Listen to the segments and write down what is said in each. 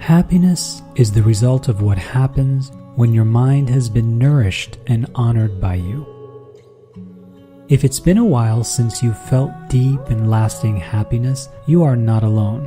Happiness is the result of what happens when your mind has been nourished and honored by you. If it's been a while since you felt deep and lasting happiness, you are not alone.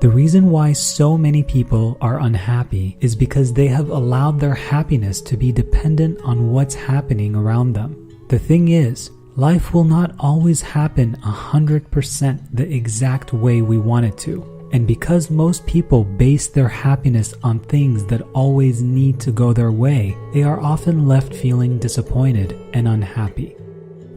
The reason why so many people are unhappy is because they have allowed their happiness to be dependent on what's happening around them. The thing is, life will not always happen 100% the exact way we want it to. And because most people base their happiness on things that always need to go their way, they are often left feeling disappointed and unhappy.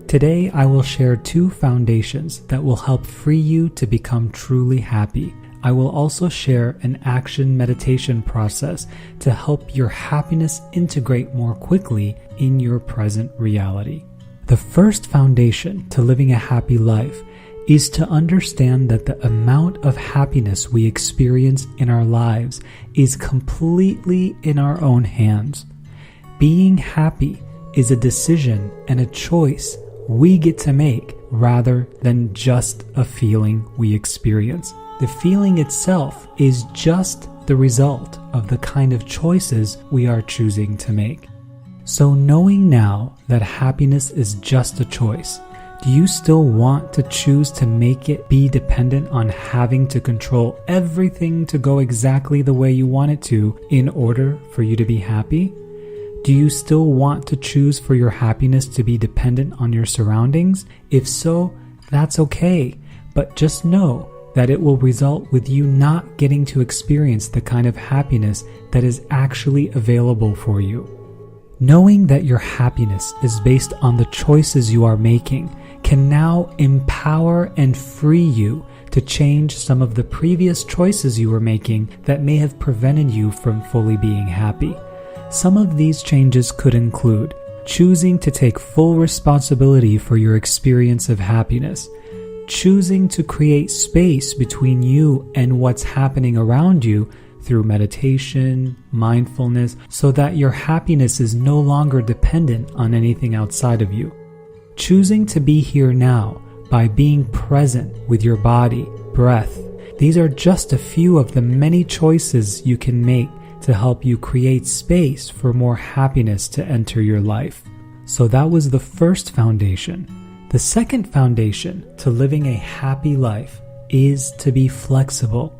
Today, I will share 2 foundations that will help free you to become truly happy. I will also share an action meditation process to help your happiness integrate more quickly in your present reality. The first foundation to living a happy life is to understand that the amount of happiness we experience in our lives is completely in our own hands. Being happy is a decision and a choice we get to make rather than just a feeling we experience. The feeling itself is just the result of the kind of choices we are choosing to make. So knowing now that happiness is just a choice, do you still want to choose to make it be dependent on having to control everything to go exactly the way you want it to in order for you to be happy? Do you still want to choose for your happiness to be dependent on your surroundings? If so, that's okay, but just know that it will result with you not getting to experience the kind of happiness that is actually available for you. Knowing that your happiness is based on the choices you are making can now empower and free you to change some of the previous choices you were making that may have prevented you from fully being happy. Some of these changes could include choosing to take full responsibility for your experience of happiness, choosing to create space between you and what's happening around you through meditation, mindfulness, so that your happiness is no longer dependent on anything outside of you. Choosing to be here now by being present with your body, breath. These are just a few of the many choices you can make to help you create space for more happiness to enter your life. So that was the first foundation. The second foundation to living a happy life is to be flexible.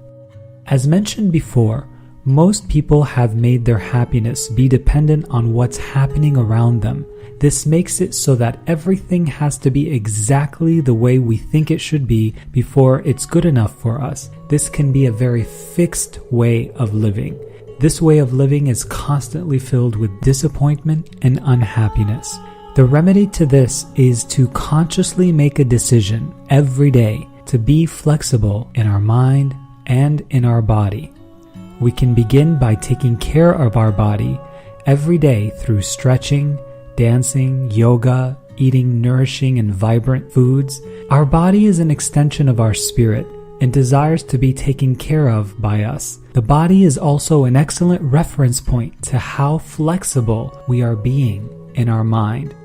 As mentioned before, most people have made their happiness be dependent on what's happening around them. This makes it so that everything has to be exactly the way we think it should be before it's good enough for us. This can be a very fixed way of living. This way of living is constantly filled with disappointment and unhappiness. The remedy to this is to consciously make a decision every day to be flexible in our mind and in our body. We can begin by taking care of our body every day through stretching, dancing, yoga, eating nourishing and vibrant foods. Our body is an extension of our spirit and desires to be taken care of by us. The body is also an excellent reference point to how flexible we are being in our mind.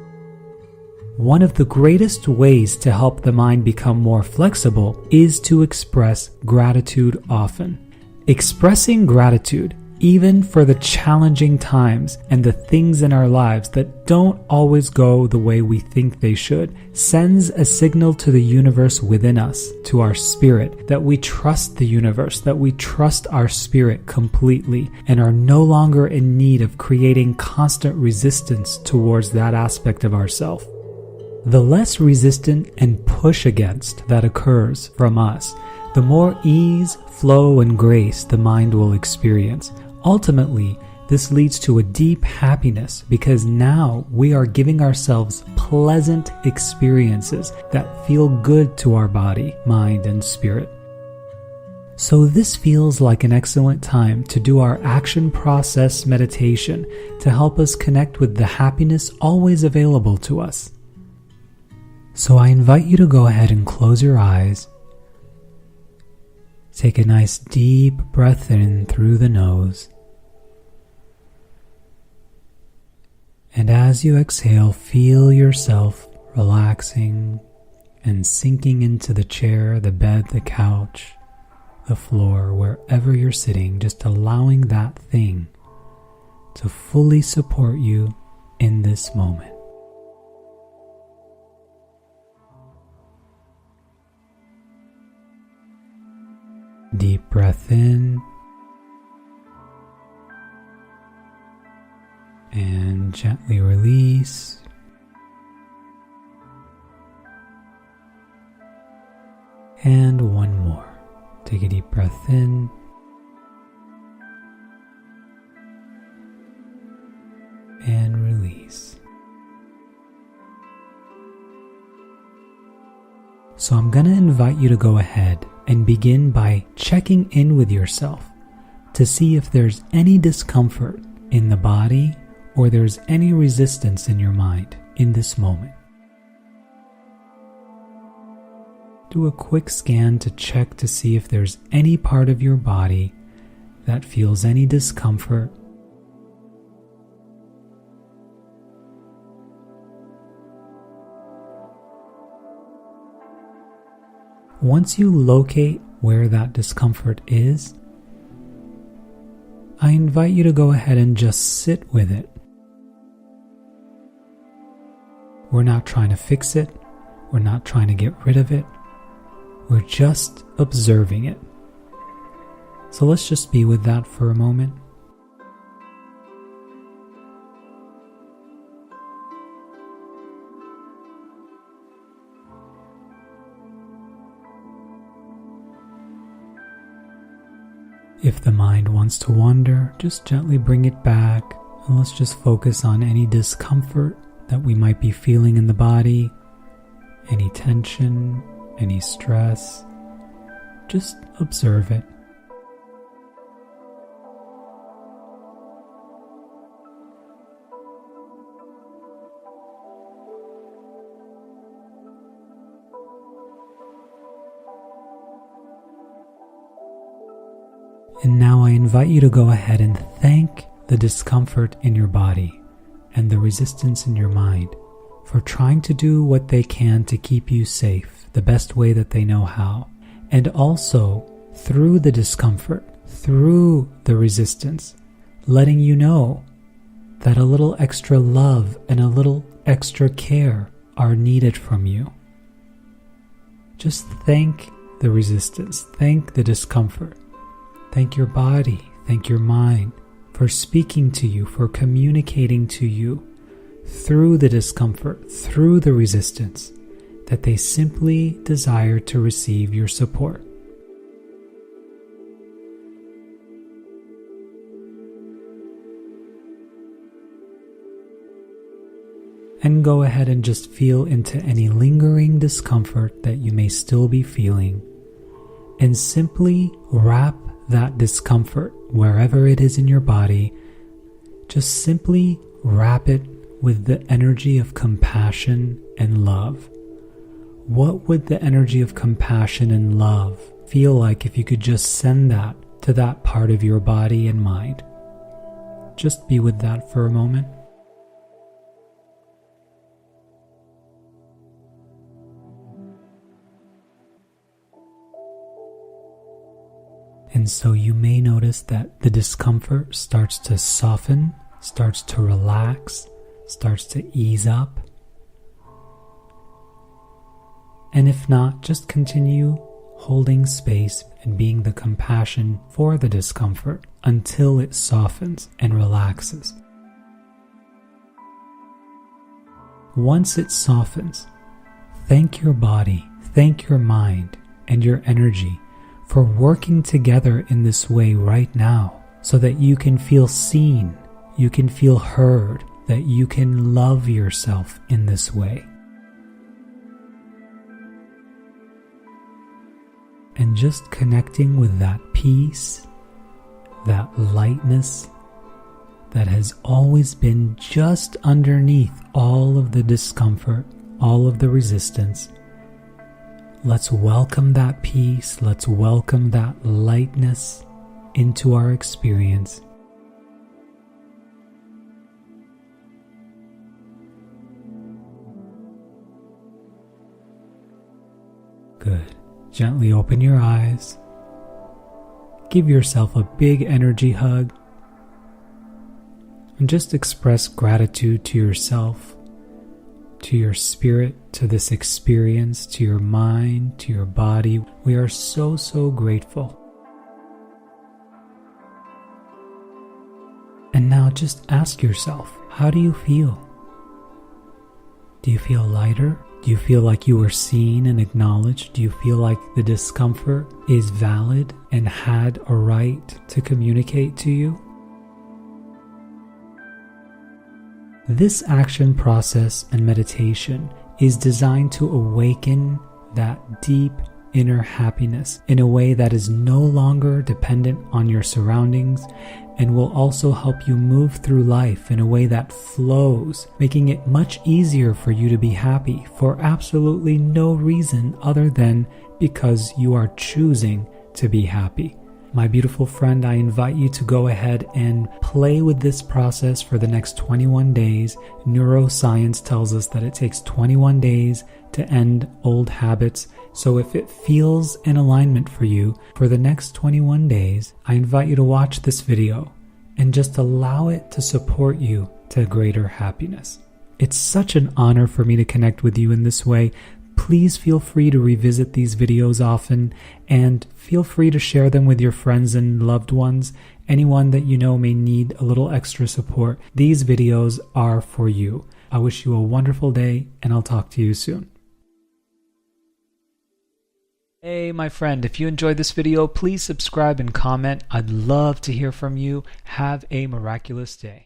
One of the greatest ways to help the mind become more flexible is to express gratitude often. Expressing gratitude, even for the challenging times and the things in our lives that don't always go the way we think they should, sends a signal to the universe within us, to our spirit, that we trust the universe, that we trust our spirit completely, and are no longer in need of creating constant resistance towards that aspect of ourselves. The less resistant and push against that occurs from us, the more ease, flow, and grace the mind will experience. Ultimately, this leads to a deep happiness because now we are giving ourselves pleasant experiences that feel good to our body, mind, and spirit. So this feels like an excellent time to do our action process meditation to help us connect with the happiness always available to us. So I invite you to go ahead and close your eyes. Take a nice deep breath in through the nose. And as you exhale, feel yourself relaxing and sinking into the chair, the bed, the couch, the floor, wherever you're sitting, just allowing that thing to fully support you in this moment. Deep breath in and gently release. And one more. Take a deep breath in and release. So I'm going to invite you to go ahead and begin by checking in with yourself to see if there's any discomfort in the body or there's any resistance in your mind in this moment. Do a quick scan to check to see if there's any part of your body that feels any discomfort. Once you locate where that discomfort is, I invite you to go ahead and just sit with it. We're not trying to fix it. We're not trying to get rid of it. We're just observing it. So let's just be with that for a moment. If the mind wants to wander, just gently bring it back, and let's just focus on any discomfort that we might be feeling in the body, any tension, any stress. Just observe it. And now I invite you to go ahead and thank the discomfort in your body and the resistance in your mind for trying to do what they can to keep you safe the best way that they know how. And also, through the discomfort, through the resistance, letting you know that a little extra love and a little extra care are needed from you. Just thank the resistance, thank the discomfort. Thank your body, thank your mind for speaking to you, for communicating to you through the discomfort, through the resistance, that they simply desire to receive your support. And go ahead and just feel into any lingering discomfort that you may still be feeling, and simply wrap that discomfort, wherever it is in your body, just simply wrap it with the energy of compassion and love. What would the energy of compassion and love feel like if you could just send that to that part of your body and mind? Just be with that for a moment. And so you may notice that the discomfort starts to soften, starts to relax, starts to ease up. And if not, just continue holding space and being the compassion for the discomfort until it softens and relaxes. Once it softens, thank your body, thank your mind and your energy for working together in this way right now, so that you can feel seen, you can feel heard, that you can love yourself in this way. And just connecting with that peace, that lightness that has always been just underneath all of the discomfort, all of the resistance. Let's welcome that peace, let's welcome that lightness into our experience. Good. Gently open your eyes Give yourself a big energy hug and just express gratitude to yourself, to your spirit, to this experience, to your mind, to your body. We are so, so grateful. And now just ask yourself, how do you feel? Do you feel lighter? Do you feel like you were seen and acknowledged? Do you feel like the discomfort is valid and had a right to communicate to you? This action process and meditation is designed to awaken that deep inner happiness in a way that is no longer dependent on your surroundings and will also help you move through life in a way that flows, making it much easier for you to be happy for absolutely no reason other than because you are choosing to be happy. My beautiful friend, I invite you to go ahead and play with this process for the next 21 days. Neuroscience tells us that it takes 21 days to end old habits. So if it feels in alignment for you for the next 21 days, I invite you to watch this video and just allow it to support you to greater happiness. It's such an honor for me to connect with you in this way. Please feel free to revisit these videos often and feel free to share them with your friends and loved ones, anyone that you know may need a little extra support. These videos are for you. I wish you a wonderful day and I'll talk to you soon. Hey, my friend, if you enjoyed this video, please subscribe and comment. I'd love to hear from you. Have a miraculous day.